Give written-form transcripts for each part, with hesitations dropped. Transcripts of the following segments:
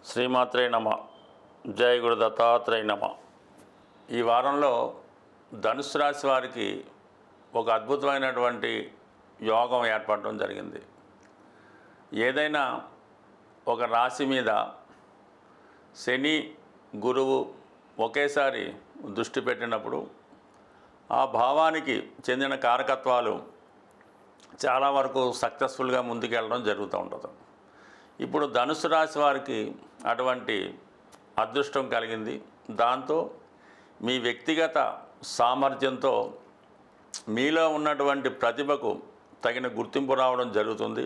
శ్రీమాత్రే నమ. జయ గురు దత్తాత్రేయ నమ. ఈ వారంలో ధనుసు రాశి వారికి ఒక అద్భుతమైనటువంటి యోగం ఏర్పడడం జరిగింది. ఏదైనా ఒక రాశి మీద శని గురువు ఒకేసారి దృష్టి పెట్టినప్పుడు ఆ భావానికి చెందిన కారకత్వాలు చాలా వరకు సక్సెస్ఫుల్గా ముందుకెళ్ళడం జరుగుతూ ఉంటుంది. ఇప్పుడు ధనుసు రాశి వారికి అటువంటి అదృష్టం కలిగింది. దాంతో మీ వ్యక్తిగత సామర్థ్యంతో మీలో ఉన్నటువంటి ప్రతిభకు తగిన గుర్తింపు రావడం జరుగుతుంది.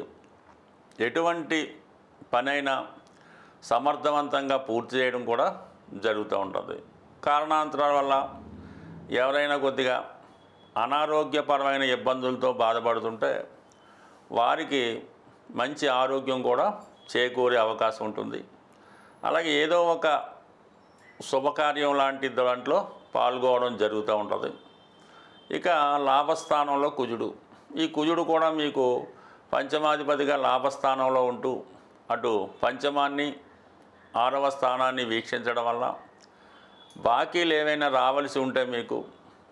ఎటువంటి పనైనా సమర్థవంతంగా పూర్తి చేయడం కూడా జరుగుతూ ఉంటుంది. కారణాంతరాల వల్ల ఎవరైనా కొద్దిగా అనారోగ్యపరమైన ఇబ్బందులతో బాధపడుతుంటే వారికి మంచి ఆరోగ్యం కూడా చేకూరే అవకాశం ఉంటుంది. అలాగే ఏదో ఒక శుభకార్యం లాంటి దాంట్లో పాల్గొనడం జరుగుతూ ఉంటుంది. ఇక లాభస్థానంలో కుజుడు. ఈ కుజుడు కూడా మీకు పంచమాధిపతిగా లాభస్థానంలో ఉంటూ అటు పంచమాన్ని 6వ స్థానాన్ని వీక్షించడం వల్ల బాకీలు ఏవైనా రావాల్సి ఉంటే మీకు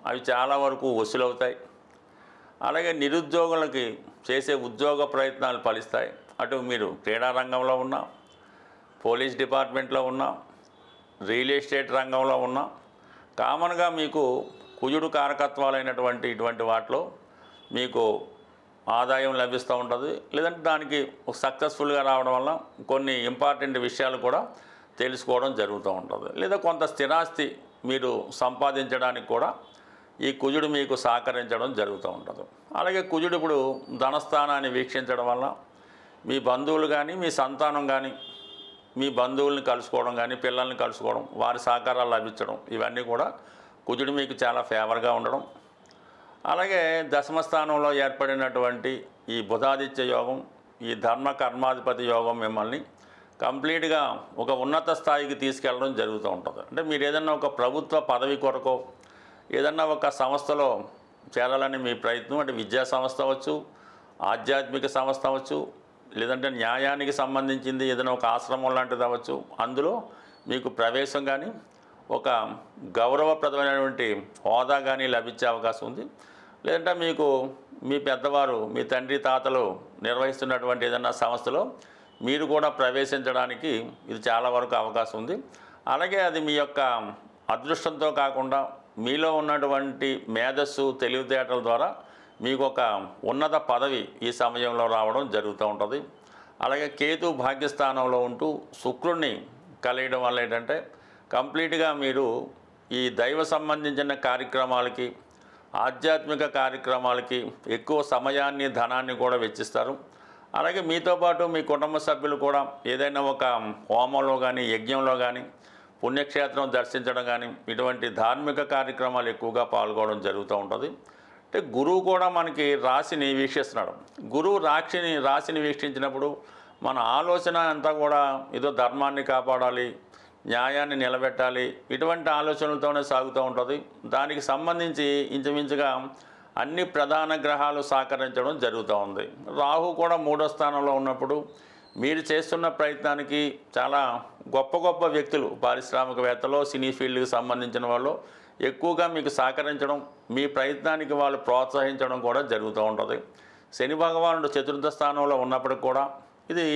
అవి చాలా వరకు వసూలవుతాయి. అలాగే నిరుద్యోగులకి చేసే ఉద్యోగ ప్రయత్నాలు ఫలిస్తాయి. అటు మీరు క్రీడా రంగంలో ఉన్నా, పోలీస్ డిపార్ట్మెంట్లో ఉన్నా, రియల్ ఎస్టేట్ రంగంలో ఉన్నా, కామన్గా మీకు కుజుడు కారకత్వాలైనటువంటి ఇటువంటి వాటిలో మీకు ఆదాయం లభిస్తూ ఉంటుంది. లేదంటే దానికి సక్సెస్ఫుల్గా రావడం వల్ల కొన్ని ఇంపార్టెంట్ విషయాలు కూడా తెలుసుకోవడం జరుగుతూ ఉంటుంది. లేదా కొంత స్థిరాస్తి మీరు సంపాదించడానికి కూడా ఈ కుజుడు మీకు సహకరించడం జరుగుతూ ఉంటుంది. అలాగే కుజుడు ఇప్పుడు ధనస్థానాన్ని వీక్షించడం వల్ల మీ బంధువులు కానీ, మీ సంతానం కానీ, మీ బంధువుల్ని కలుసుకోవడం కానీ, పిల్లల్ని కలుసుకోవడం, వారి సహకారాలు లభించడం, ఇవన్నీ కూడా కుజుడు మీకు చాలా ఫేవర్గా ఉండడం. అలాగే దశమస్థానంలో ఏర్పడినటువంటి ఈ బుధాదిత్య యోగం, ఈ ధర్మ కర్మాధిపతి యోగం మిమ్మల్ని కంప్లీట్గా ఒక ఉన్నత స్థాయికి తీసుకెళ్ళడం జరుగుతూ ఉంటుంది. అంటే మీరు ఏదన్నా ఒక ప్రభుత్వ పదవి కొరకో, ఏదన్నా ఒక సంస్థలో చేరాలని మీ ప్రయత్నం, అంటే విద్యా సంస్థ అవ్వచ్చు, ఆధ్యాత్మిక సంస్థ అవ్వచ్చు, లేదంటే న్యాయానికి సంబంధించింది ఏదైనా ఒక ఆశ్రమం లాంటిది అవ్వచ్చు, అందులో మీకు ప్రవేశం కానీ ఒక గౌరవప్రదమైనటువంటి హోదా కానీ లభించే అవకాశం ఉంది. లేదంటే మీకు మీ పెద్దవారు, మీ తండ్రి తాతలు నిర్వహిస్తున్నటువంటి ఏదైనా సంస్థలో మీరు కూడా ప్రవేశించడానికి ఇది చాలా వరకు అవకాశం ఉంది. అలాగే అది మీ యొక్క అదృష్టంతో కాకుండా మీలో ఉన్నటువంటి మేధస్సు, తెలివితేటల ద్వారా మీకు ఒక ఉన్నత పదవి ఈ సమయంలో రావడం జరుగుతూ ఉంటుంది. అలాగే కేతు భాగ్యస్థానంలో ఉంటూ శుక్రుడిని కలియడం వల్ల ఏంటంటే కంప్లీట్గా మీరు ఈ దైవ సంబంధించిన కార్యక్రమాలకి, ఆధ్యాత్మిక కార్యక్రమాలకి ఎక్కువ సమయాన్ని, ధనాన్ని కూడా వెచ్చిస్తారు. అలాగే మీతో పాటు మీ కుటుంబ సభ్యులు కూడా ఏదైనా ఒక హోమంలో కానీ, యజ్ఞంలో కానీ, పుణ్యక్షేత్రం దర్శించడం కానీ, ఇటువంటి ధార్మిక కార్యక్రమాలు ఎక్కువగా పాల్గొనడం జరుగుతూ ఉంటుంది. అంటే గురువు కూడా మనకి రాశిని వీక్షిస్తున్నాడు. గురువు రాశిని వీక్షించినప్పుడు మన ఆలోచన అంతా కూడా ఏదో ధర్మాన్ని కాపాడాలి, న్యాయాన్ని నిలబెట్టాలి, ఇటువంటి ఆలోచనలతోనే సాగుతూ ఉంటుంది. దానికి సంబంధించి ఇంచుమించుగా అన్ని ప్రధాన గ్రహాలు సహకరించడం జరుగుతూ ఉంది. రాహు కూడా 3వ స్థానంలో ఉన్నప్పుడు మీరు చేస్తున్న ప్రయత్నానికి చాలా గొప్ప గొప్ప వ్యక్తులు, పారిశ్రామికవేత్తలు, సినీ ఫీల్డ్కి సంబంధించిన వాళ్ళు ఎక్కువగా మీకు సహకరించడం, మీ ప్రయత్నానికి వాళ్ళు ప్రోత్సహించడం కూడా జరుగుతూ ఉంటుంది. శని భగవానుడు 4వ స్థానంలో ఉన్నప్పటికి కూడా ఇది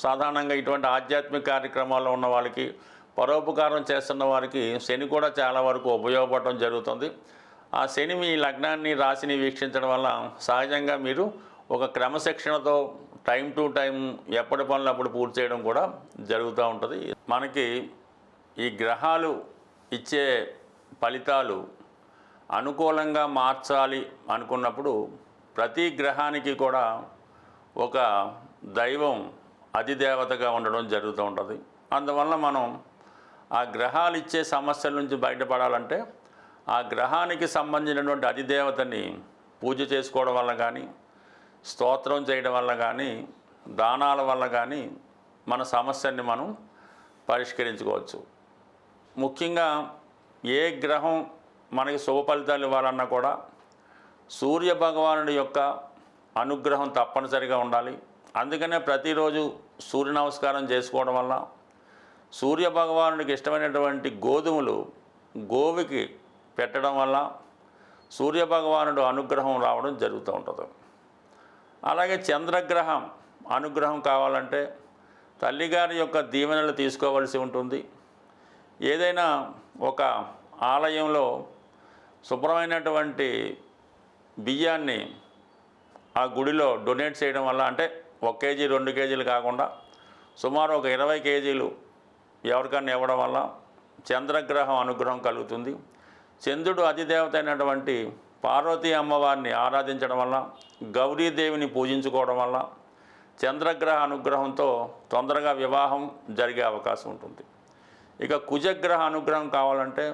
సాధారణంగా ఇటువంటి ఆధ్యాత్మిక కార్యక్రమాల్లో ఉన్న వాళ్ళకి, పరోపకారం చేస్తున్న వారికి శని కూడా చాలా వరకు ఉపయోగపడటం జరుగుతుంది. ఆ శని మీ లగ్నాన్ని, రాశిని వీక్షించడం వల్ల సహజంగా మీరు ఒక క్రమశిక్షణతో టైం టు టైం ఎప్పటి పనులు అప్పుడు పూర్తి చేయడం కూడా జరుగుతూ ఉంటుంది. మనకి ఈ గ్రహాలు ఇచ్చే ఫలితాలు అనుకూలంగా మార్చాలి అనుకున్నప్పుడు ప్రతి గ్రహానికి కూడా ఒక దైవం అధిదేవతగా ఉండడం జరుగుతూ ఉంటుంది. అందువల్ల మనం ఆ గ్రహాలు ఇచ్చే సమస్యల నుంచి బయటపడాలంటే ఆ గ్రహానికి సంబంధించినటువంటి అధిదేవతని పూజ చేసుకోవడం వల్ల కానీ, స్తోత్రం చేయడం వల్ల కానీ, దానాల వల్ల కానీ మన సమస్యని మనం పరిష్కరించుకోవచ్చు. ముఖ్యంగా ఏ గ్రహం మనకి శుభ ఫలితాలు ఇవ్వాలన్నా కూడా సూర్య భగవానుడి యొక్క అనుగ్రహం తప్పనిసరిగా ఉండాలి. అందుకనే ప్రతిరోజు సూర్య నమస్కారం చేసుకోవడం వల్ల, సూర్య భగవానుడికి ఇష్టమైనటువంటి గోధుమలు గోవుకి పెట్టడం వల్ల సూర్య భగవానుడు అనుగ్రహం రావడం జరుగుతూ ఉంటుంది. అలాగే చంద్రగ్రహం అనుగ్రహం కావాలంటే తల్లిగారి యొక్క దీవెనలు తీసుకోవలసి ఉంటుంది. ఏదైనా ఒక ఆలయంలో శుభ్రమైనటువంటి బియ్యాన్ని ఆ గుడిలో డొనేట్ చేయడం వల్ల, అంటే 1 కేజీ 2 కేజీలు కాకుండా సుమారు ఒక 20 కేజీలు ఎవరికన్నా ఇవ్వడం వల్ల చంద్రగ్రహం అనుగ్రహం కలుగుతుంది. చంద్రుడు అధిదేవత అయినటువంటి పార్వతీ అమ్మవారిని ఆరాధించడం వల్ల, గౌరీదేవిని పూజించుకోవడం వల్ల చంద్రగ్రహ అనుగ్రహంతో తొందరగా వివాహం జరిగే అవకాశం ఉంటుంది. ఇక కుజగ్రహ అనుగ్రహం కావాలంటే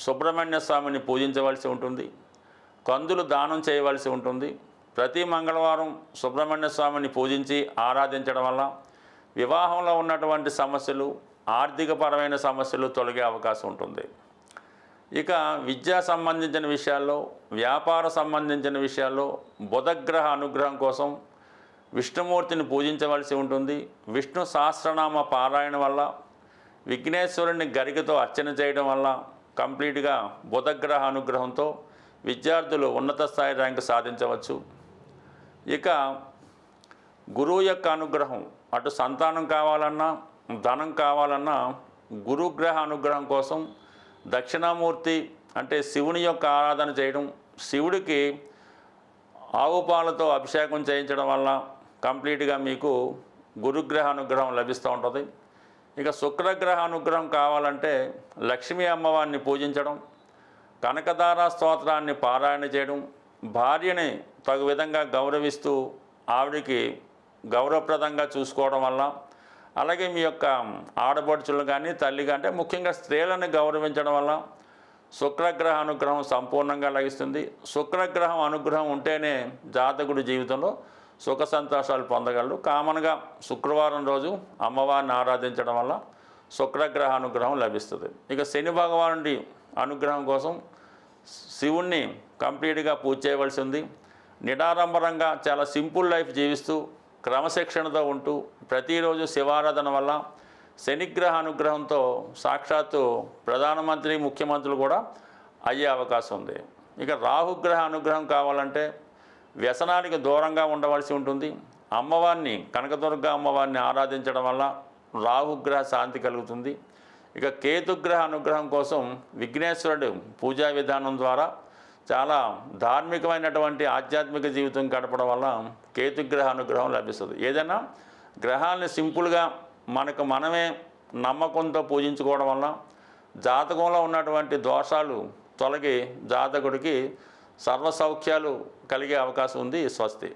సుబ్రహ్మణ్య స్వామిని పూజించవలసి ఉంటుంది, కందులు దానం చేయవలసి ఉంటుంది. ప్రతి మంగళవారం సుబ్రహ్మణ్య స్వామిని పూజించి ఆరాధించడం వల్ల వివాహంలో ఉన్నటువంటి సమస్యలు, ఆర్థికపరమైన సమస్యలు తొలగే అవకాశం ఉంటుంది. ఇక విద్యా సంబంధించిన విషయాల్లో, వ్యాపార సంబంధించిన విషయాల్లో బుధగ్రహ అనుగ్రహం కోసం విష్ణుమూర్తిని పూజించవలసి ఉంటుంది. విష్ణు సహస్రనామ పారాయణ వల్ల, విఘ్నేశ్వరుని గరికతో అర్చన చేయడం వల్ల కంప్లీట్గా బుధగ్రహ అనుగ్రహంతో విద్యార్థులు ఉన్నత స్థాయి ర్యాంకు సాధించవచ్చు. ఇక గురువు యొక్క అనుగ్రహం, అటు సంతానం కావాలన్నా ధనం కావాలన్నా గురుగ్రహ అనుగ్రహం కోసం దక్షిణామూర్తి అంటే శివుని యొక్క ఆరాధన చేయడం, శివుడికి ఆవు పాలతో అభిషేకం చేయించడం వల్ల కంప్లీట్గా మీకు గురుగ్రహ అనుగ్రహం లభిస్తూ ఉంటుంది. ఇక శుక్రగ్రహ అనుగ్రహం కావాలంటే లక్ష్మీ అమ్మవారిని పూజించడం, కనకదార స్తోత్రాన్ని పారాయణ చేయడం, భార్యని తగు విధంగా గౌరవిస్తూ ఆవిడికి గౌరవప్రదంగా చూసుకోవడం వల్ల, అలాగే మీ యొక్క ఆడపడుచులు కానీ తల్లిగా అంటే ముఖ్యంగా స్త్రీలను గౌరవించడం వల్ల శుక్రగ్రహ అనుగ్రహం సంపూర్ణంగా లభిస్తుంది. శుక్రగ్రహం అనుగ్రహం ఉంటేనే జాతకుడి జీవితంలో సుఖ సంతోషాలు పొందగలరు. కామన్గా శుక్రవారం రోజు అమ్మవారిని ఆరాధించడం వల్ల శుక్రగ్రహ అనుగ్రహం లభిస్తుంది. ఇక శని భగవానుడి అనుగ్రహం కోసం శివుణ్ణి కంప్లీట్గా పూజ చేయవలసి ఉంది. నిడారంభరంగా చాలా సింపుల్ లైఫ్ జీవిస్తూ క్రమశిక్షణతో ఉంటూ ప్రతిరోజు శివారాధన వల్ల శనిగ్రహ అనుగ్రహంతో సాక్షాత్తు ప్రధానమంత్రి, ముఖ్యమంత్రులు కూడా అయ్యే అవకాశం ఉంది. ఇక రాహుగ్రహ అనుగ్రహం కావాలంటే వ్యసనానికి దూరంగా ఉండవలసి ఉంటుంది. అమ్మవారిని, కనకదుర్గ అమ్మవారిని ఆరాధించడం వల్ల రాహుగ్రహ శాంతి కలుగుతుంది. ఇక కేతుగ్రహ అనుగ్రహం కోసం విఘ్నేశ్వరుడు పూజా విధానం ద్వారా చాలా ధార్మికమైనటువంటి ఆధ్యాత్మిక జీవితం గడపడం వల్ల కేతుగ్రహ అనుగ్రహం లభిస్తుంది. ఏదైనా గ్రహాలని సింపుల్గా మనమే నమ్మకంతో పూజించుకోవడం వల్ల జాతకంలో ఉన్నటువంటి దోషాలు తొలగి జాతకుడికి సర్వసౌఖ్యాలు కలిగే అవకాశం ఉంది. స్వస్తి.